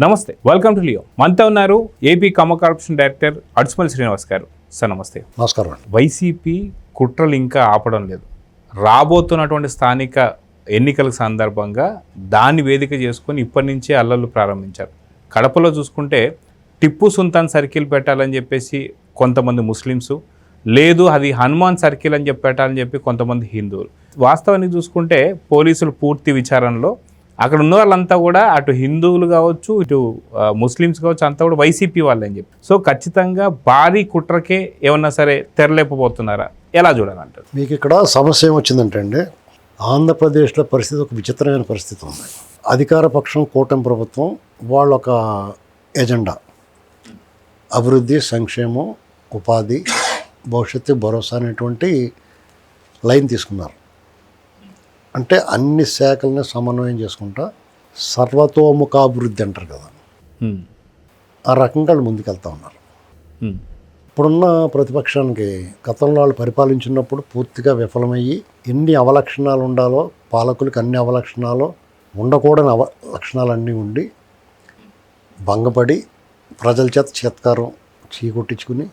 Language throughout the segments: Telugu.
నమస్తే, వెల్కమ్ టు లియో. మనతో ఉన్నారు ఏపీ కామ కార్పొరేషన్ డైరెక్టర్ అడుసుమల్లి శ్రీనివాస్ గారు. సార్ నమస్తే. నమస్కారం. వైసీపీ కుట్రలు ఇంకా ఆపడం లేదు. రాబోతున్నటువంటి స్థానిక ఎన్నికల సందర్భంగా దాన్ని వేదిక చేసుకొని ఇప్పటి నుంచే అల్లర్లు ప్రారంభించారు. కడపలో చూసుకుంటే టిప్పు సుల్తాన్ సర్కిల్ పెట్టాలని చెప్పేసి కొంతమంది ముస్లిమ్స్, లేదు అది హనుమాన్ సర్కిల్ అని చెప్పి పెట్టాలని చెప్పి కొంతమంది హిందువులు. వాస్తవానికి చూసుకుంటే పోలీసులు పూర్తి విచారణలో అక్కడ ఉన్న వాళ్ళంతా కూడా అటు హిందువులు కావచ్చు, ఇటు ముస్లిమ్స్ కావచ్చు, అంతా కూడా వైసీపీ వాళ్ళు అని చెప్పి. సో ఖచ్చితంగా భారీ కుట్రకే ఏమన్నా సరే తెరలేకపోతున్నారా, ఎలా చూడాలంటారు? మీకు ఇక్కడ సమస్య ఏమొచ్చిందంటే అండి, ఆంధ్రప్రదేశ్లో పరిస్థితి ఒక విచిత్రమైన పరిస్థితి ఉంది. అధికార పక్షం కూటమి ప్రభుత్వం వాళ్ళ ఒక ఎజెండా అభివృద్ధి, సంక్షేమం, ఉపాధి, భవిష్యత్తు భరోసా అనేటువంటి లైన్ తీసుకున్నారు. అంటే అన్ని శాఖలని సమన్వయం చేసుకుంటా సర్వతోముఖాభివృద్ధి అంటారు కదా, ఆ రకంగా వాళ్ళు ముందుకెళ్తా ఉన్నారు. ఇప్పుడున్న ప్రతిపక్షానికి గతంలో వాళ్ళు పరిపాలించినప్పుడు పూర్తిగా విఫలమయ్యి ఎన్ని అవలక్షణాలు ఉండాలో, పాలకులకు అన్ని అవలక్షణాలు ఉండకూడని లక్షణాలన్నీ ఉండి భంగపడి ప్రజల చేత చేత్కారం చీకొట్టించుకుని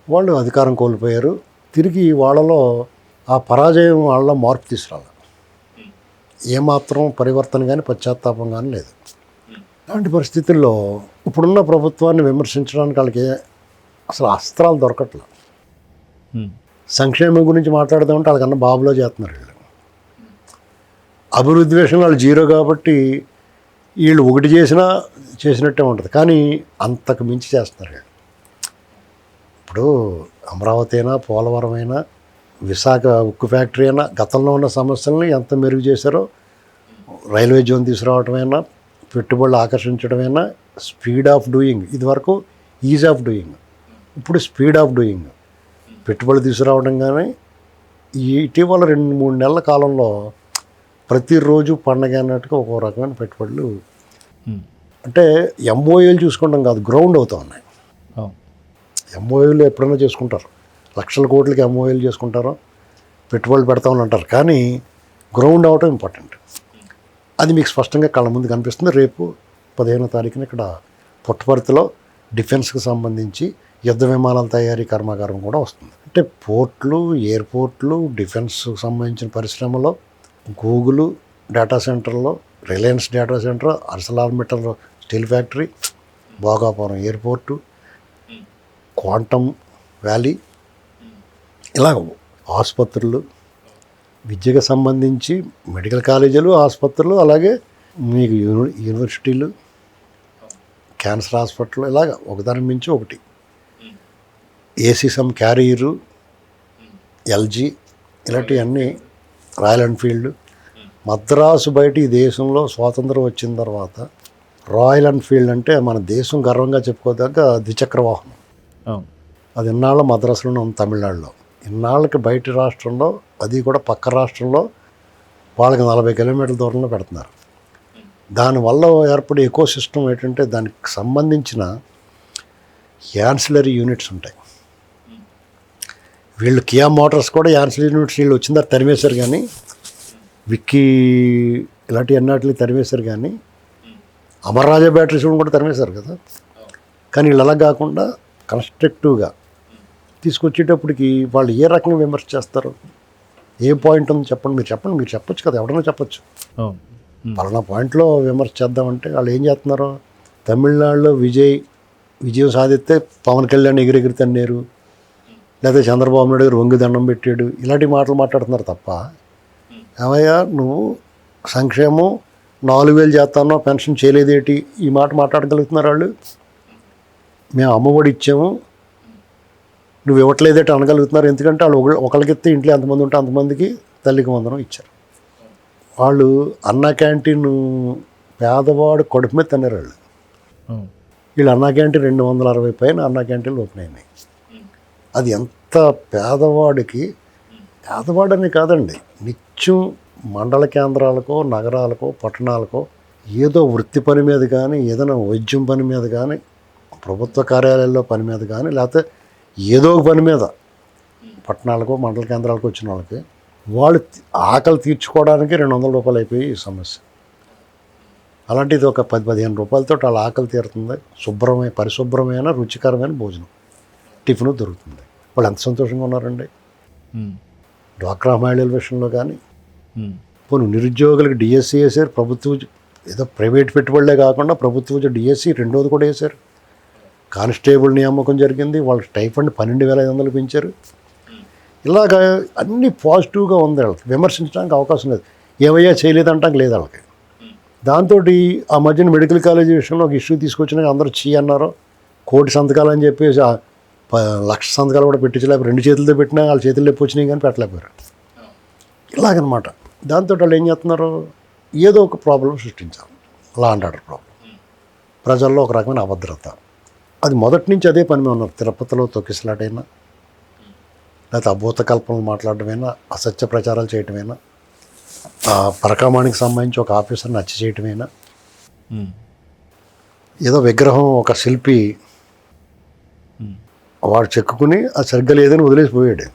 వాళ్ళు అధికారం కోల్పోయారు. తిరిగి వాళ్ళలో ఆ పరాజయం వాళ్ళ మార్పు తీసుకురాలి, ఏమాత్రం పరివర్తన కానీ పశ్చాత్తాపం కానీ లేదు. అలాంటి పరిస్థితుల్లో ఇప్పుడున్న ప్రభుత్వాన్ని విమర్శించడానికి వాళ్ళకి అసలు అస్త్రాలు దొరకట్లేదు. సంక్షేమం గురించి మాట్లాడదామంటే వాళ్ళకన్నా బాబులో చేస్తున్నారు వీళ్ళు. అభివృద్ధి విషయంలో వాళ్ళు జీరో కాబట్టి వీళ్ళు ఒకటి చేసినట్టే ఉంటుంది, కానీ అంతకు మించి చేస్తున్నారు వీళ్ళు. ఇప్పుడు అమరావతి అయినా, పోలవరం అయినా, విశాఖ ఉక్కు ఫ్యాక్టరీ అయినా గతంలో ఉన్న సమస్యలని ఎంత మెరుగు చేశారో, రైల్వే జోన్ తీసుకురావటమైనా, పెట్టుబడులు ఆకర్షించడమైనా, స్పీడ్ ఆఫ్ డూయింగ్. ఇదివరకు ఈజ్ ఆఫ్ డూయింగ్, ఇప్పుడు స్పీడ్ ఆఫ్ డూయింగ్. పెట్టుబడులు తీసుకురావడం కానీ ఇటీవల 2-3 నెలల కాలంలో ప్రతిరోజు పండగ అన్నట్టుగా ఒక్కో రకమైన పెట్టుబడులు, అంటే ఎంఓఏలు చూసుకోవడం కాదు, గ్రౌండ్ అవుతూ ఉన్నాయి. ఎంఓఏలు ఎప్పుడైనా చేసుకుంటారు, లక్షల కోట్లకి ఎంఓఏలు చేసుకుంటారు, పెట్టుబడులు పెడతామని అంటారు, కానీ గ్రౌండ్ అవటం ఇంపార్టెంట్. అది మీకు స్పష్టంగా కళ్ళ ముందు కనిపిస్తుంది. రేపు 15వ తారీఖున ఇక్కడ పుట్టపర్తిలో డిఫెన్స్కి సంబంధించి యుద్ధ విమానాల తయారీ కర్మాగారం కూడా వస్తుంది. అంటే పోర్ట్లు, ఎయిర్పోర్ట్లు, డిఫెన్స్కి సంబంధించిన పరిశ్రమలో గూగుల్ డేటా సెంటర్లో, రిలయన్స్ డేటా సెంటర్, అర్సలార్మిటర్ steel factory, Bhogapuram airport, quantum valley, ఇలా ఆసుపత్రులు, విద్యకు సంబంధించి మెడికల్ కాలేజీలు, ఆసుపత్రులు, అలాగే మీకు యూనివర్సిటీలు, క్యాన్సర్ హాస్పిటల్, ఇలాగ ఒకదాని మించి ఒకటి. ఏసీ సమ్ క్యారియరు, ఎల్జీ, ఇలాంటివన్నీ, రాయల్ ఎన్ఫీల్డ్. మద్రాసు బయట ఈ దేశంలో స్వాతంత్రం వచ్చిన తర్వాత రాయల్ ఎన్ఫీల్డ్ అంటే మన దేశం గర్వంగా చెప్పుకోదగ్గ ద్విచక్ర వాహనం. అది ఇన్నాళ్ళ మద్రాసులోనే ఉంది, తమిళనాడులో. ఇన్నాళ్ళకి బయట రాష్ట్రంలో, అది కూడా పక్క రాష్ట్రంలో వాళ్ళకి 40 కిలోమీటర్ల దూరంలో పెడుతున్నారు. దానివల్ల ఏర్పడే ఎకో సిస్టమ్ ఏంటంటే దానికి సంబంధించిన యాన్సిలరీ యూనిట్స్ ఉంటాయి. వీళ్ళు కియా మోటార్స్ కూడా యాన్సిలరీ యూనిట్స్ వీళ్ళు వచ్చిన తర్వాత తరిమేశారు, కానీ విక్కీ ఇలాంటి అన్నిటిని తరిమేశారు, కానీ అమర్రాజా బ్యాటరీస్ కూడా తరిమేశారు కదా. కానీ వీళ్ళు అలా కాకుండా కన్స్ట్రక్టివ్గా తీసుకొచ్చేటప్పటికి వాళ్ళు ఏ రకంగా విమర్శ చేస్తారు, ఏ పాయింట్ ఉంది చెప్పండి, మీరు చెప్పొచ్చు కదా, ఎవరైనా చెప్పచ్చు. పలానా పాయింట్లో విమర్శ చేద్దామంటే వాళ్ళు ఏం చేస్తున్నారు, తమిళనాడులో విజయం సాధిస్తే పవన్ కళ్యాణ్ ఎగిరెగిరి తన్నారు, లేదా చంద్రబాబు నాయుడు గారు వంగి దండం పెట్టాడు, ఇలాంటి మాటలు మాట్లాడుతున్నారు తప్ప, ఏమయ్యా నువ్వు సంక్షేమం 4,000 చేస్తానో పెన్షన్ చేయలేదేటి, ఈ మాట మాట్లాడగలుగుతున్నారు వాళ్ళు. మేము అమ్మఒడి ఇచ్చాము, నువ్వు ఇవ్వట్లేదేటి అనగలుగుతున్నారు. ఎందుకంటే వాళ్ళు ఒకరికిస్తే ఇంట్లో ఎంతమంది ఉంటే అంతమందికి తల్లికి వందనం ఇచ్చారు. వాళ్ళు అన్నా క్యాంటీన్ పేదవాడు కడుపు మీద తిన్నారు వాళ్ళు. వీళ్ళు అన్నా క్యాంటీన్ 260 పైన అన్నా క్యాంటీన్లు ఓపెన్ అయినాయి. అది ఎంత పేదవాడికి, పేదవాడని కాదండి, నిత్యం మండల కేంద్రాలకో, నగరాలకో, పట్టణాలకో ఏదో వృత్తి పని మీద కానీ, ఏదైనా వైద్యం పని మీద కానీ, ప్రభుత్వ కార్యాలయాల్లో పని మీద కానీ, లేకపోతే ఏదో ఒక పని మీద పట్టణాలకు, మండల కేంద్రాలకు వచ్చిన వాళ్ళకి వాళ్ళు ఆకలి తీర్చుకోవడానికి 200 రూపాయలు అయిపోయి ఈ సమస్య. అలాంటిది ఒక 10-15 రూపాయలతో వాళ్ళ ఆకలి తీరుతుంది, పరిశుభ్రమైన రుచికరమైన భోజనం టిఫిన్ దొరుకుతుంది. వాళ్ళు ఎంత సంతోషంగా ఉన్నారండి. డ్వాక్రా మహిళల విషయంలో కానీ పోను నిరుద్యోగులకు డిఎస్సి వేశారు. ఏదో ప్రైవేట్ పెట్టుబడులే కాకుండా ప్రభుత్వ డిఎస్సి రెండోది కూడా వేశారు. కానిస్టేబుల్ నియామకం జరిగింది, వాళ్ళ స్టైఫండ్ 12,500 పెంచారు. ఇలాగా అన్నీ పాజిటివ్గా ఉంది. వాళ్ళకి విమర్శించడానికి అవకాశం లేదు. ఏవయ్యా చేయలేదంటానికి లేదు వాళ్ళకి. దాంతో ఆ మధ్యన మెడికల్ కాలేజీ విషయంలో ఒక ఇష్యూ తీసుకొచ్చినాక అందరూ అన్నారు. 1,000,000 సంతకాలు అని చెప్పేసి 1,00,000 సంతకాలు కూడా పెట్టించలేకపోయారు. 2 చేతులతో పెట్టినా వాళ్ళ చేతుల్లో నొప్పి వచ్చినాయి కానీ పెట్టలేకపోయారు. ఇలాగనమాట. దాంతో వాళ్ళు ఏం చేస్తున్నారు, ఏదో ఒక ప్రాబ్లం సృష్టించాలి. లా అండ్ ఆర్డర్ ప్రాబ్లం, ప్రజల్లో ఒక రకమైన అభద్రత. అది మొదటి నుంచి అదే పని మీద ఉన్నారు. తిరుపతిలో తొక్కిసలాటైనా, లేకపోతే అభూత కల్పనలు మాట్లాడటమైనా, అసత్య ప్రచారాలు చేయటమైనా, పరకామానికి సంబంధించి ఒక ఆఫీసర్ని హత్య చేయటమైనా, ఏదో విగ్రహం ఒక శిల్పి వాడు చెక్కుని అది సరిగ్గా లేదని వదిలేసిపోయాడు.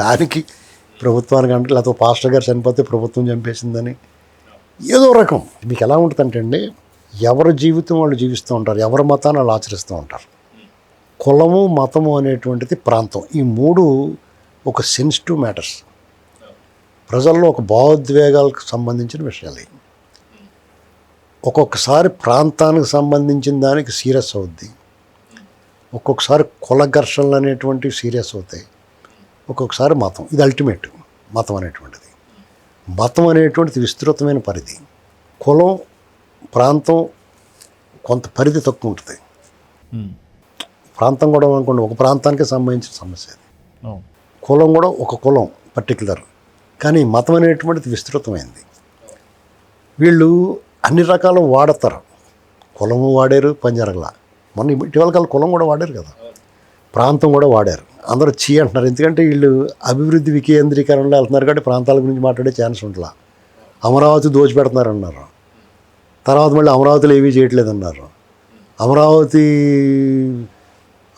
దానికి ప్రభుత్వానికి అంటే, లేకపోతే పాస్టర్ గారు చనిపోతే ప్రభుత్వం చంపేసిందని ఏదో రకం. మీకు ఎలా ఉంటుందంటే అండి, ఎవరి జీవితం వాళ్ళు జీవిస్తూ ఉంటారు, ఎవరి మతాన్ని వాళ్ళు ఆచరిస్తూ ఉంటారు. కులము మతము అనేటువంటిది ప్రాంతం, ఈ 3 ఒక సెన్సిటివ్ మ్యాటర్స్. ప్రజల్లో ఒక భావోద్వేగాలకు సంబంధించిన విషయాలు. ఒక్కొక్కసారి ప్రాంతానికి సంబంధించిన దానికి సీరియస్ అవుద్ది, ఒక్కొక్కసారి కుల ఘర్షణలు అనేటువంటివి సీరియస్ అవుతాయి, ఒక్కొక్కసారి మతం. ఇది అల్టిమేట్. మతం అనేటువంటిది విస్తృతమైన పరిధి. కులం ప్రాంతం కొంత పరిధి తక్కువ ఉంటుంది. ప్రాంతం కూడా అనుకోండి, ఒక ప్రాంతానికి సంబంధించిన సమస్య అది. కులం కూడా ఒక కులం పర్టికులర్. కానీ మతం అనేటువంటిది విస్తృతమైంది. వీళ్ళు అన్ని రకాలు వాడతారు. కులము వాడారు, పని జరగల. మొన్న ఇటీవల కాలం కులం కూడా వాడారు కదా, ప్రాంతం కూడా వాడారు. అందరూ అంటున్నారు. ఎందుకంటే వీళ్ళు అభివృద్ధి వికేంద్రీకరణలో వెళ్తున్నారు కాబట్టి ప్రాంతాల గురించి మాట్లాడే ఛాన్స్ ఉంటుందా. అమరావతి దోచిపెడుతున్నారు అన్నారు, తర్వాత మళ్ళీ అమరావతిలో ఏమీ చేయట్లేదన్నారు.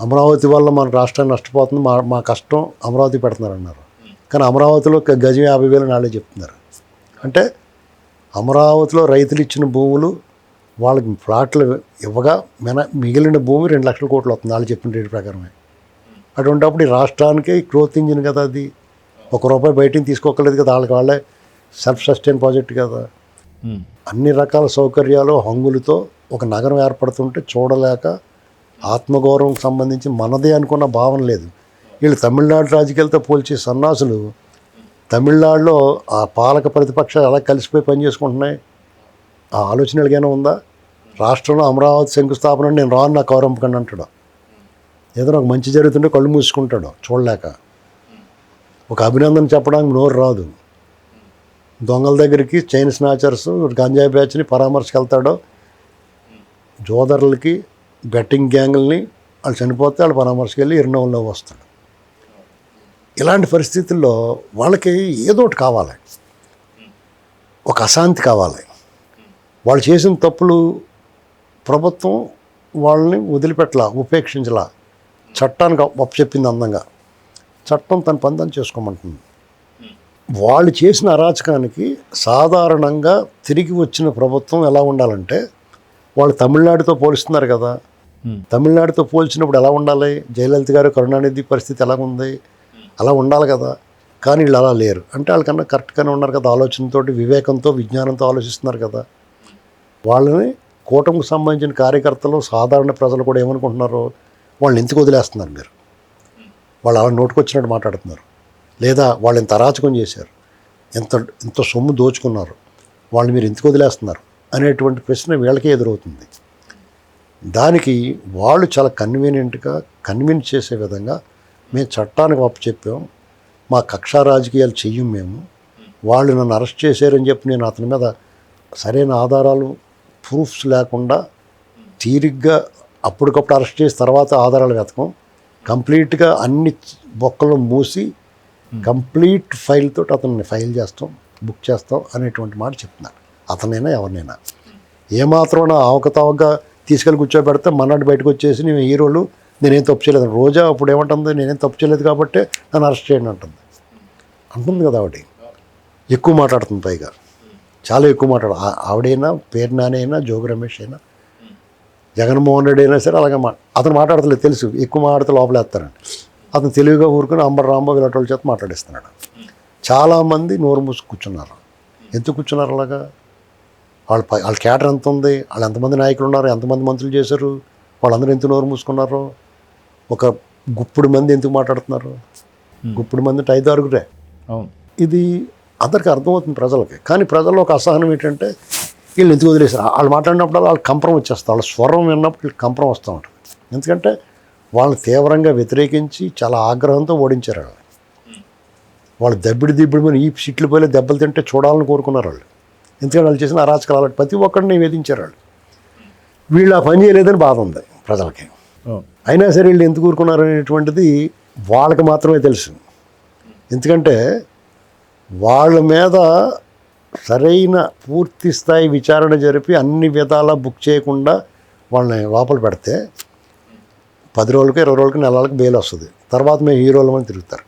అమరావతి వల్ల మన రాష్ట్రాన్ని నష్టపోతుంది, మా కష్టం అమరావతి పెడుతున్నారన్నారు. కానీ అమరావతిలో గజం 50,000 నాళ్ళే చెప్తున్నారు. అంటే అమరావతిలో రైతులు ఇచ్చిన భూములు వాళ్ళకి ప్లాట్లు ఇవ్వగా మిగిలిన భూమి 2 లక్షల కోట్లు వస్తుంది వాళ్ళు చెప్పిన రేటు ప్రకారమే. అటువంటిప్పుడు ఈ రాష్ట్రానికి గ్రోత్ ఇంజిన్ కదా అది. ₹1 బయటికి తీసుకోకలేదు కదా, వాళ్ళే సెల్ఫ్ సస్టైన్ ప్రాజెక్ట్ కదా. అన్ని రకాల సౌకర్యాలు హంగులతో ఒక నగరం ఏర్పడుతుంటే చూడలేక ఆత్మగౌరవం సంబంధించి మనదే అనుకున్న భావన లేదు. వీళ్ళు తమిళనాడు రాజకీయాలతో పోల్చే సన్నాసులు తమిళనాడులో ఆ పాలక ప్రతిపక్షాలు ఎలా కలిసిపోయి పనిచేసుకుంటున్నాయి. ఆ ఆలోచన ఎలాగైనా ఉందా? రాష్ట్రంలో అమరావతి శంకుస్థాపన నేను రాను, నాకు కౌరంపకండి అంటాడు. ఏదో నాకు మంచి జరుగుతుంటే కళ్ళు మూసుకుంటాడు చూడలేక. ఒక అభినందన చెప్పడానికి నోరు రాదు. దొంగల దగ్గరికి చైన్ స్నాచర్స్ గంజాయి బ్యాచ్ని పరామర్శకు వెళ్తాడో, జోదర్లకి బెట్టింగ్ గ్యాంగుల్ని వాళ్ళు చనిపోతే వాళ్ళు పరామర్శకు వెళ్ళి ఇరణంలో వస్తాడు. ఇలాంటి పరిస్థితుల్లో వాళ్ళకి ఏదో ఒకటి కావాలి, ఒక అశాంతి కావాలి. వాళ్ళు చేసిన తప్పులు ప్రభుత్వం వాళ్ళని వదిలిపెట్టలా, ఉపేక్షించలా. చట్టానికి అప్పచెప్పింది అందంగా, చట్టం తన పని తను చేసుకోమంటుంది. వాళ్ళు చేసిన అరాచకానికి సాధారణంగా తిరిగి వచ్చిన ప్రభుత్వం ఎలా ఉండాలంటే, వాళ్ళు తమిళనాడుతో పోలుస్తున్నారు కదా, తమిళనాడుతో పోల్చినప్పుడు ఎలా ఉండాలి? జయలలిత గారు, కరుణానిధి పరిస్థితి ఎలా ఉంది, అలా ఉండాలి కదా. కానీ వీళ్ళు అలా లేరు. అంటే వాళ్ళకన్నా కరెక్ట్గానే ఉన్నారు కదా, ఆలోచనతో, వివేకంతో, విజ్ఞానంతో ఆలోచిస్తున్నారు కదా. వాళ్ళని కూటమికి సంబంధించిన కార్యకర్తలు, సాధారణ ప్రజలు కూడా ఏమనుకుంటున్నారు, వాళ్ళని ఎందుకు వదిలేస్తున్నారు మీరు, వాళ్ళు అలా నోటుకొచ్చినట్టు మాట్లాడుతున్నారు, లేదా వాళ్ళు ఇంత అరాచకం చేశారు, ఇంత సొమ్ము దోచుకున్నారు, వాళ్ళు మీరు ఎందుకు వదిలేస్తున్నారు అనేటువంటి ప్రశ్న వీళ్ళకే ఎదురవుతుంది. దానికి వాళ్ళు చాలా కన్విన్స్ చేసే విధంగా మేము చట్టానికి అప్పచెప్పాం, మా కక్షా రాజకీయాలు చెయ్యం మేము, వాళ్ళు నన్ను అరెస్ట్ చేశారని చెప్పి నేను అతని మీద సరైన ఆధారాలు, ప్రూఫ్స్ లేకుండా తీరిగ్గా అప్పటికప్పుడు అరెస్ట్ చేసి తర్వాత ఆధారాలు వెతకం, కంప్లీట్గా అన్ని బొక్కలు మూసి కంప్లీట్ ఫైల్తో అతన్ని ఫైల్ చేస్తాం, బుక్ చేస్తాం అనేటువంటి మాట చెప్తున్నారు. అతనైనా ఎవరినైనా ఏమాత్రం అవకతవకగా తీసుకెళ్ళి కూర్చోబెడితే మన్నాడు బయటకు వచ్చేసి నేను హీరోలు నేనేం తప్పు చేయలేదు. రోజా అప్పుడు ఏమంటుంది, నేనేం తప్పు చేయలేదు కాబట్టి నన్ను అరెస్ట్ చేయండి అంటుంది కదా. ఆవిడ ఎక్కువ మాట్లాడుతుంది, పైగా చాలా ఎక్కువ మాట్లాడు. ఆవిడైనా పేరు నానైనా జోగి రమేష్ అయినా జగన్మోహన్ రెడ్డి అయినా సరే అలాగే అతను మాట్లాడతలేదు తెలుసు, ఎక్కువ మాట్లాడితే లోపలేస్తారండి. అతను తెలివిగా ఊరుకుని అంబర్ రాంబాబు ఇలాంటి వాళ్ళ చేత మాట్లాడిస్తున్నాడు. చాలామంది నోరు మూసి కూర్చున్నారు. ఎందుకు కూర్చున్నారు అలాగా? వాళ్ళ కేటర్ ఎంత ఉంది, వాళ్ళు ఎంతమంది నాయకులు ఉన్నారు, ఎంతమంది మంత్రులు చేశారు, వాళ్ళందరూ ఎంత నోరు మూసుకున్నారు, ఒక గుప్పుడు మంది ఎందుకు మాట్లాడుతున్నారు? గుప్పుడు మంది అంటే 5-6 అవును. ఇది అందరికీ అర్థమవుతుంది ప్రజలకి. కానీ ప్రజల్లో ఒక అసహనం ఏంటంటే వీళ్ళు ఎందుకు వదిలేశారు. వాళ్ళు మాట్లాడినప్పుడు వాళ్ళు కంపరం వచ్చేస్తారు. వాళ్ళ స్వరం విన్నప్పుడు వీళ్ళు కంపరం వస్తూ ఉంటుంది. ఎందుకంటే వాళ్ళని తీవ్రంగా వ్యతిరేకించి చాలా ఆగ్రహంతో ఓడించారు వాళ్ళు. వాళ్ళు దబ్బిడి మీద ఈ సీట్లు పోయి దెబ్బలు తింటే చూడాలని కోరుకున్నారు వాళ్ళు. ఎందుకంటే వాళ్ళు చేసిన అరాచకాలు అలాంటి ప్రతి ఒక్కరిని వేధించారు వాళ్ళు. వీళ్ళు ఆ పని చేయలేదని బాధ ఉంది ప్రజలకి. అయినా సరే వీళ్ళు ఎందుకు ఊరుకున్నారు అనేటువంటిది వాళ్ళకి మాత్రమే తెలుసు. ఎందుకంటే వాళ్ళ మీద సరైన పూర్తి స్థాయి విచారణ జరిపి అన్ని విధాలా బుక్ చేయకుండా వాళ్ళని లోపల పెడితే 10 రోజులకి 20 రోజులకి నెలలకు బెయిల్ వస్తుంది. తర్వాత మేము హీరోలమని తిరుగుతారు.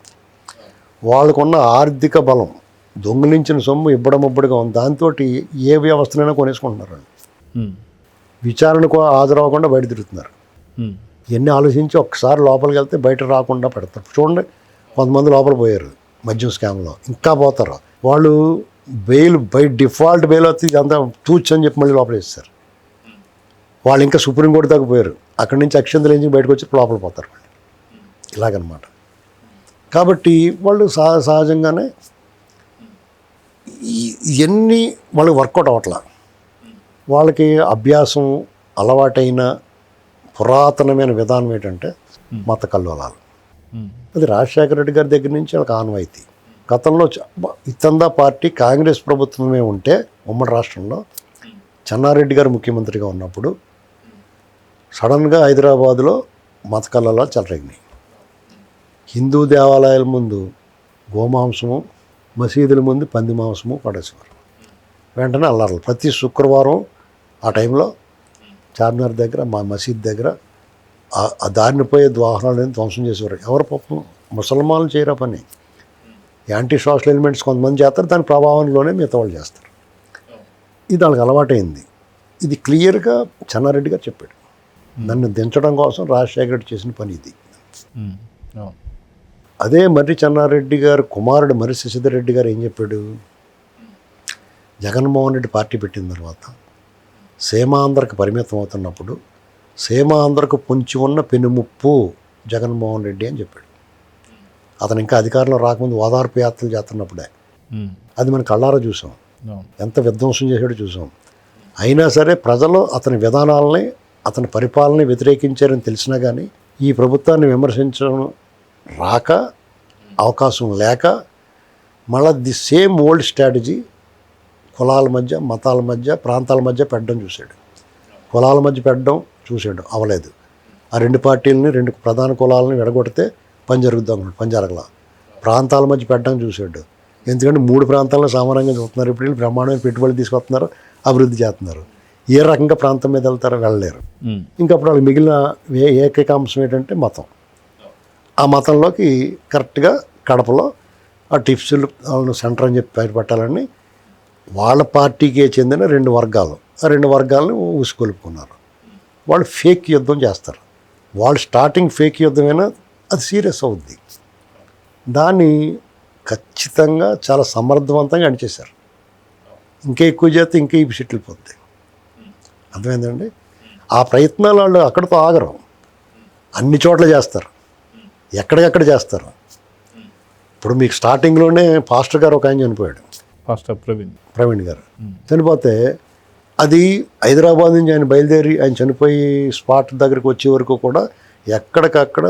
వాళ్ళకున్న ఆర్థిక బలం, దొంగిలించిన సొమ్ము ఇబ్బడముబ్బడిగా ఉంది. దాంతో ఏ వ్యవస్థనైనా కొనేసుకుంటున్నారు. విచారణకు హాజరవ్వకుండా బయట తిరుగుతున్నారు. ఇవన్నీ ఆలోచించి ఒక్కసారి లోపలికి వెళ్తే బయట రాకుండా పెడతారు. చూడండి, కొంతమంది లోపల పోయారు మద్యం స్కామ్లో, ఇంకా పోతారు. వాళ్ళు బెయిల్ బై డిఫాల్ట్ బెయిల్ వస్తే ఇదంతా తూచ్ అని చెప్పి మళ్ళీ లోపల వేస్తారు. వాళ్ళు ఇంకా సుప్రీంకోర్టు దాకా పోయారు. అక్కడి నుంచి అక్షంతలు ఎంచి బయటకు వచ్చి లోపల పోతారు. ఇలాగనమాట. కాబట్టి వాళ్ళు సహజంగానే ఇవన్నీ వాళ్ళకి వర్కౌట్ అవ్వట్లా. వాళ్ళకి అభ్యాసం అలవాటైన పురాతనమైన విధానం ఏంటంటే మత కల్లోలాలు. అది రాజశేఖర రెడ్డి గారి దగ్గర నుంచి వాళ్ళకి ఆనవాయితీ. గతంలో ఇతందా పార్టీ కాంగ్రెస్ ప్రభుత్వమే ఉంటే ఉమ్మడి రాష్ట్రంలో చెన్నారెడ్డి గారు ముఖ్యమంత్రిగా ఉన్నప్పుడు సడన్గా హైదరాబాదులో మత కల్లోలాలు చెలరేగినాయి. హిందూ దేవాలయాల ముందు గోమాంసము, మసీదుల ముందు పంది మాంసము పడేసేవారు. వెంటనే అల్లారు. ప్రతి శుక్రవారం ఆ టైంలో చార్మినార్ దగ్గర మా మసీద్ దగ్గర ఆ దారిని పోయే వాహనాలను ధ్వంసం చేసేవారు. ఎవరు పాపం ముసల్మాన్లు చేయరా పని. యాంటీ సోషల్ ఎలిమెంట్స్ కొంతమంది చేస్తారు, దాని ప్రభావంలోనే మిగతా వాళ్ళు చేస్తారు. ఇది వాళ్ళకి అలవాటైంది. ఇది క్లియర్గా చెన్నారెడ్డి గారు చెప్పాడు. నన్ను దించడం కోసం రాజశేఖర రెడ్డి చేసిన పని ఇది. అదే మర్రి చెన్నారెడ్డి గారు కుమారుడు మర్రి శశిధర్ గారు ఏం చెప్పాడు? జగన్మోహన్ రెడ్డి పార్టీ పెట్టిన తర్వాత సీమాంధ్రకు పరిమితం అవుతున్నప్పుడు సీమాంధ్రకు పొంచి ఉన్న పెనుముప్పు జగన్మోహన్ రెడ్డి అని చెప్పాడు. అతను ఇంకా అధికారంలో రాకముందు ఓదార్పు యాత్రలు చేస్తున్నప్పుడే అది మనం కళ్ళారా చూసాం. ఎంత విధ్వంసం చేశాడో చూసాం. అయినా సరే ప్రజలు అతని విధానాలని, అతని పరిపాలన వ్యతిరేకించారని తెలిసినా కానీ ఈ ప్రభుత్వాన్ని విమర్శించడం రాక, అవకాశం లేక మళ్ళీ ది సేమ్ ఓల్డ్ స్ట్రాటజీ కులాల మధ్య, మతాల మధ్య, ప్రాంతాల మధ్య పెట్టడం చూశాడు. కులాల మధ్య పెట్టడం చూశాడు, అవ్వలేదు. ఆ 2 పార్టీలని, 2 ప్రధాన కులాలని విడగొడితే పని జరుగుద్దాం అనుకున్నాడు, పని జరగల. ప్రాంతాల మధ్య పెట్టడం చూశాడు. ఎందుకంటే 3 ప్రాంతాలను సామాన్యంగా చూస్తున్నారు. ఇప్పుడు వీళ్ళు బ్రహ్మాండమైన పెట్టుబడులు తీసుకొస్తున్నారు, అభివృద్ధి చేస్తున్నారు. ఏ రకంగా ప్రాంతం మీద వెళ్తారో వెళ్ళలేరు. ఇంకప్పుడు వాళ్ళకి మిగిలిన ఏకైక అంశం ఏంటంటే మతం. ఆ మతంలోకి కరెక్ట్గా కడపలో ఆ టిప్స్లు వాళ్ళను సెంటర్ అని చెప్పి బయటపెట్టాలని వాళ్ళ పార్టీకే చెందిన 2 వర్గాలు, ఆ 2 వర్గాలను ఊసుకొలుపుకున్నారు. వాళ్ళు ఫేక్ యుద్ధం చేస్తారు. వాళ్ళు స్టార్టింగ్ ఫేక్ యుద్ధమైనా అది సీరియస్ అవుద్ది. దాన్ని ఖచ్చితంగా చాలా సమర్థవంతంగా అణిచేశారు. ఇంకా ఎక్కువ చేస్తే ఇంకా ఈ సీట్లు పోద్ది. అర్థమైందండి? ఆ ప్రయత్నాలు వాళ్ళు అక్కడితో ఆగరు, అన్ని చోట్ల చేస్తారు, ఎక్కడికక్కడ చేస్తారు. ఇప్పుడు మీకు స్టార్టింగ్లోనే పాస్టర్ గారు ఒక ఆయన చనిపోయాడు, పాస్టర్ ప్రవీణ్ గారు చనిపోతే అది హైదరాబాద్ నుంచి ఆయన బయలుదేరి ఆయన చనిపోయి స్పాట్ దగ్గరికి వచ్చే వరకు కూడా ఎక్కడికక్కడ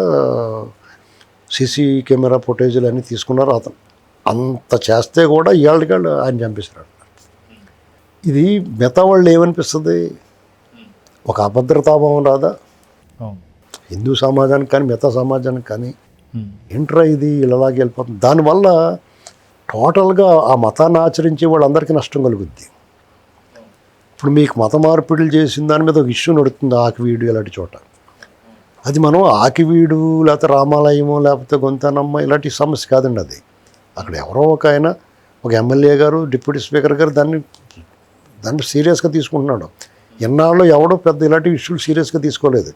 సీసీ కెమెరా ఫుటేజీలు అన్నీ తీసుకున్నారు. అతను అంత చేస్తే కూడా ఏళ్ళకి ఆయన చంపేశారు. ఇది మిగతా వాళ్ళు ఏమనిపిస్తుంది? ఒక అభద్రతాభావం రాదా హిందూ సమాజానికి కానీ మిగతా సమాజానికి కానీ? ఏంట్రా ఇది ఇలాగే వెళ్ళిపోతుంది. దానివల్ల టోటల్గా ఆ మతాన్ని ఆచరించే వాళ్ళందరికీ నష్టం కలుగుద్ది. ఇప్పుడు మీకు మత మార్పిడులు చేసిన దాని మీద ఒక ఇష్యూ నడుస్తుంది, ఆకివీడు ఇలాంటి చోట. అది మనం ఆకివీడు లేకపోతే రామాలయము లేకపోతే గొంతనమ్మ ఇలాంటి సమస్య కాదండి. అది అక్కడ ఎవరో ఒక ఆయన ఒక ఎమ్మెల్యే గారు డిప్యూటీ స్పీకర్ గారు దాన్ని సీరియస్గా తీసుకుంటున్నాడు. ఎన్నాళ్ళు ఎవడో పెద్ద ఇలాంటి ఇష్యూలు సీరియస్గా తీసుకోలేదు.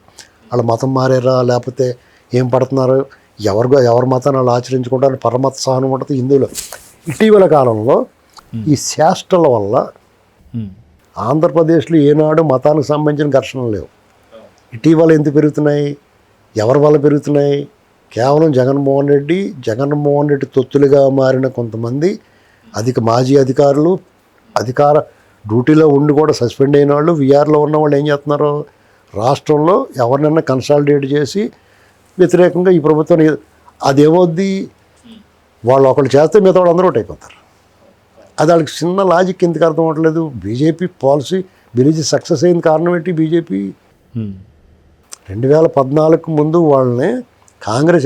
వాళ్ళ మతం మారారా లేకపోతే ఏం పడుతున్నారు, ఎవరి మతాన్ని వాళ్ళు ఆచరించుకుంటారు, పరమత సహనం ఉంటుంది హిందువులు. ఇటీవల కాలంలో ఈ శాస్త్రాల వల్ల ఆంధ్రప్రదేశ్లో ఏనాడు మతానికి సంబంధించిన ఘర్షణలు లేవు. ఇటీవల ఎందుకు పెరుగుతున్నాయి, ఎవరి వల్ల పెరుగుతున్నాయి? కేవలం జగన్మోహన్ రెడ్డి తొత్తులుగా మారిన కొంతమంది మాజీ అధికారులు, అధికార డ్యూటీలో ఉండి కూడా సస్పెండ్ అయిన వాళ్ళు, వీఆర్లో ఉన్న వాళ్ళు ఏం చేస్తున్నారు, రాష్ట్రంలో ఎవరినైనా కన్సాలిడేట్ చేసి వ్యతిరేకంగా ఈ ప్రభుత్వం అదేమవుద్ది, వాళ్ళు ఒకళ్ళు చేస్తే మిగతా వాళ్ళు అందరూ ఒకటి అయిపోతారు. అది వాళ్ళకి చిన్న లాజిక్ ఎందుకు అర్థం అవ్వట్లేదు. బీజేపీ పాలసీ సక్సెస్ అయిన కారణం ఏంటి? బీజేపీ 2014 ముందు వాళ్ళని కాంగ్రెస్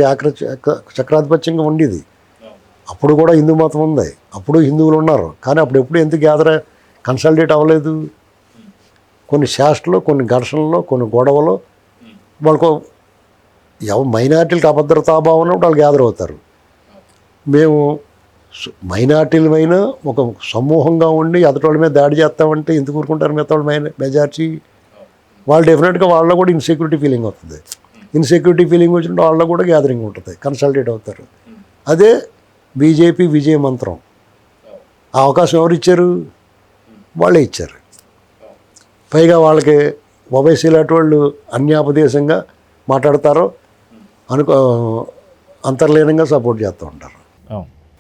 చక్రాధిపత్యంగా ఉండేది. అప్పుడు కూడా హిందూ మతం ఉంది, అప్పుడు హిందువులు ఉన్నారు. కానీ అప్పుడు ఎప్పుడు ఎందుకు కన్సల్టేట్ అవ్వలేదు? కొన్ని శాస్త్రలో, కొన్ని ఘర్షణలో, కొన్ని గొడవలో వాళ్ళకు మైనార్టీలకు అభద్రతాభావం ఉన్నప్పుడు వాళ్ళు గ్యాదర్ అవుతారు. మేము మైనార్టీలమైనా ఒక సమూహంగా ఉండి ఎదుటి మీద దాడి చేస్తామంటే ఎందుకు ఊరుకుంటారు మిగతా వాళ్ళు? మెజారిటీ వాళ్ళు డెఫినెట్గా వాళ్ళలో కూడా ఇన్సెక్యూరిటీ ఫీలింగ్ అవుతుంది. ఇన్సెక్యూరిటీ ఫీలింగ్ వచ్చినట్టు వాళ్ళలో కూడా గ్యాదరింగ్ ఉంటుంది, కన్సల్టేట్ అవుతారు. అదే బీజేపీ విజయ మంత్రం. ఆ అవకాశం ఎవరు ఇచ్చారు? వాళ్ళే ఇచ్చారు. పైగా వాళ్ళకి ఓవైసీ లాంటి వాళ్ళు అన్యాపదేశంగా మాట్లాడతారో అంతర్లీనంగా సపోర్ట్ చేస్తూ ఉంటారు.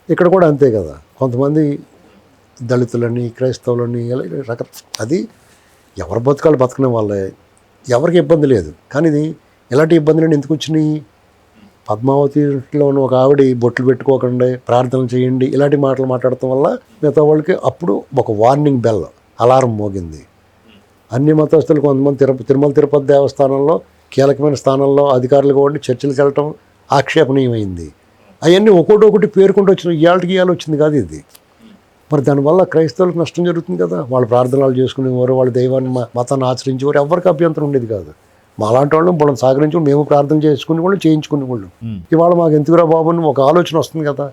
ఇక్కడ కూడా అంతే కదా, కొంతమంది దళితులని, క్రైస్తవులని అది ఎవరి బతుకాలు బతకనే వాళ్ళే, ఎవరికి ఇబ్బంది లేదు. కానీ ఇది ఇలాంటి ఇబ్బందులు ఎందుకు వచ్చినాయి? పద్మావతిలోని ఒక ఆవిడ బొట్లు పెట్టుకోకండి, ప్రార్థనలు చేయండి, ఇలాంటి మాటలు మాట్లాడటం వల్ల మిగతా వాళ్ళకి అప్పుడు ఒక వార్నింగ్ బెల్, అలారం మోగింది. అన్ని మతస్థులు కొంతమంది తిరుమల తిరుపతి దేవస్థానంలో కీలకమైన స్థానంలో అధికారులుగా ఉండి చర్చలకు వెళ్ళటం ఆక్షేపణీయమైంది. అవన్నీ ఒక్కొక్కటి పేరుకుంటూ వచ్చినాయి. ఇవాళ వచ్చింది కాదు ఇది. మరి దానివల్ల క్రైస్తవులకు నష్టం జరుగుతుంది కదా. వాళ్ళు ప్రార్థనలు చేసుకునేవారు, వాళ్ళ దైవాన్ని మతాన్ని ఆచరించేవారు, ఎవరికి అభ్యంతరం ఉండేది కాదు. మాలాంటి వాళ్ళు మనం సహకరించి మేము ప్రార్థన చేసుకునే వాళ్ళు, చేయించుకునే వాళ్ళు. ఇవాళ మాకు ఎందుకురా బాబు అని ఒక ఆలోచన వస్తుంది కదా.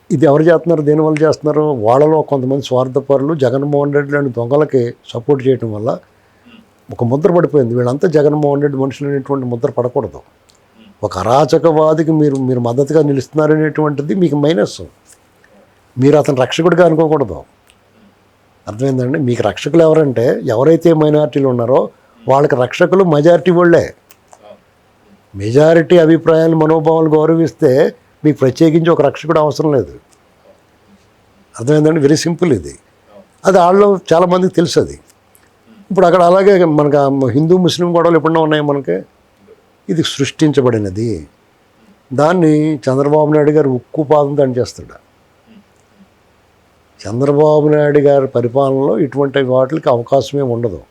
ఇది ఎవరు చేస్తున్నారు, దేనివల్ల చేస్తున్నారు? వాళ్ళలో కొంతమంది స్వార్థపరులు జగన్మోహన్ రెడ్డి లాంటి దొంగలకి సపోర్ట్ చేయడం వల్ల ఒక ముద్ర పడిపోయింది. వీళ్ళంతా జగన్మోహన్ రెడ్డి మనుషులు అనేటువంటి ముద్ర పడకూడదు. ఒక అరాచకవాదికి మీరు మద్దతుగా నిలుస్తున్నారనేటువంటిది మీకు మైనస్. మీరు అతను రక్షకుడిగా అనుకోకూడదు. అర్థమైందండి? మీకు రక్షకులు ఎవరంటే ఎవరైతే మైనారిటీలు ఉన్నారో వాళ్ళకి రక్షకులు మెజారిటీ వాళ్ళే. మెజారిటీ అభిప్రాయాలు, మనోభావాలు గౌరవిస్తే మీకు ప్రత్యేకించి ఒక రక్షకుడు అవసరం లేదు. అర్థమైందండి? వెరీ సింపుల్ ఇది. అది వాళ్ళు చాలామందికి తెలుసు. అది ఇప్పుడు అక్కడ అలాగే మనకు హిందూ ముస్లిం గొడవలు ఎప్పుడన్నా ఉన్నాయి మనకి. ఇది సృష్టించబడినది. దాన్ని చంద్రబాబు నాయుడు గారు ఉక్కుపాదం దాన్ని చేస్తాడు. చంద్రబాబు నాయుడు గారి పరిపాలనలో ఇటువంటి వాటికి అవకాశమే ఉండదు.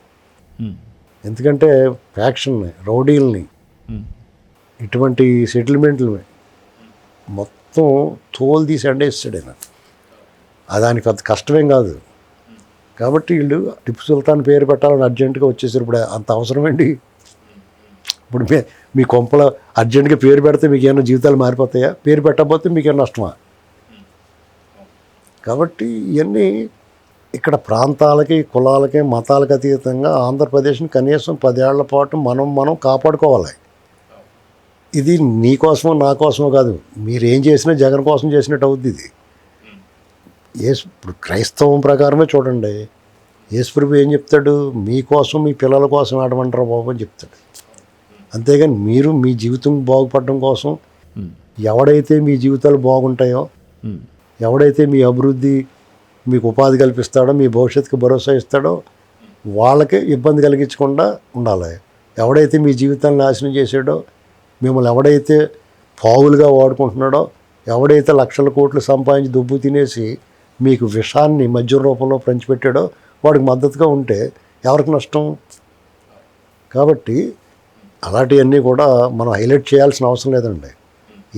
ఎందుకంటే ఫ్యాక్షన్ని, రౌడీల్ని, ఇటువంటి సెటిల్మెంట్లని మొత్తం తోలు తీసి అండేస్తాడు ఆయన. దానికి అంత కష్టమేం కాదు. కాబట్టి వీళ్ళు టిప్పు సుల్తాన్ పేరు పెట్టాలని అర్జెంటుగా వచ్చేసారు. ఇప్పుడు అంత అవసరమేంటి? ఇప్పుడు మీ కొంపలో అర్జెంటుగా పేరు పెడితే మీకు ఏమైనా జీవితాలు మారిపోతాయా? పేరు పెట్టకపోతే మీకేమైనా నష్టమా? కాబట్టి ఇవన్నీ ఇక్కడ ప్రాంతాలకి, కులాలకి, మతాలకు అతీతంగా ఆంధ్రప్రదేశ్ని కనీసం 10 ఏళ్ల పాటు మనం కాపాడుకోవాలి. ఇది నీ కోసమో నా కోసమో కాదు, మీరేం చేసినా జగన్ కోసం చేసినట్టు అవుద్ది. ఇది ఇప్పుడు క్రైస్తవం ప్రకారమే చూడండి. యేసుప్రభు ఏం చెప్తాడు? మీకోసం, మీ పిల్లల కోసం ఆడమంటారా బాబు అని చెప్తాడు. అంతేగాని మీరు మీ జీవితం బాగుపడడం కోసం, ఎవడైతే మీ జీవితాలు బాగుంటాయో, ఎవడైతే మీ అభివృద్ధి, మీకు ఉపాధి కల్పిస్తాడో, మీ భవిష్యత్తుకు భరోసా ఇస్తాడో వాళ్ళకి ఇబ్బంది కలిగించకుండా ఉండాలి. ఎవడైతే మీ జీవితాన్ని నాశనం చేసాడో, మిమ్మల్ని ఎవడైతే పావులుగా వాడుకుంటున్నాడో, ఎవడైతే లక్షల కోట్లు సంపాదించి దుబ్బు తినేసి మీకు విషాన్ని మద్యం రూపంలో పంచిపెట్టాడో వాడికి మద్దతుగా ఉంటే ఎవరికి నష్టం? కాబట్టి అలాంటివన్నీ కూడా మనం హైలైట్ చేయాల్సిన అవసరం లేదండి.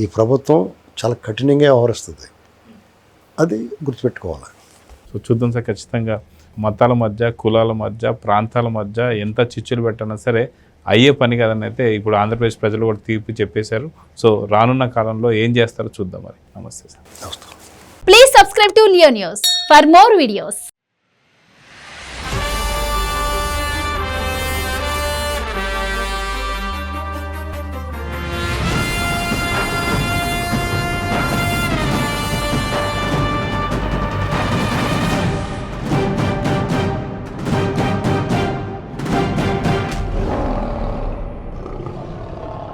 ఈ ప్రభుత్వం చాలా కఠినంగా వ్యవహరిస్తుంది, అది గుర్తుపెట్టుకోవాలి. సో చూద్దాం సార్, ఖచ్చితంగా మతాల మధ్య, కులాల మధ్య, ప్రాంతాల మధ్య ఎంత చిచ్చులు పెట్టినా సరే అయ్యే పని కదని అయితే ఇప్పుడు ఆంధ్రప్రదేశ్ ప్రజలు కూడా తీర్పు చెప్పేశారు. సో రానున్న కాలంలో ఏం చేస్తారో చూద్దాం. మరి నమస్తే సార్. నమస్తే. Please subscribe to Leo News for more videos.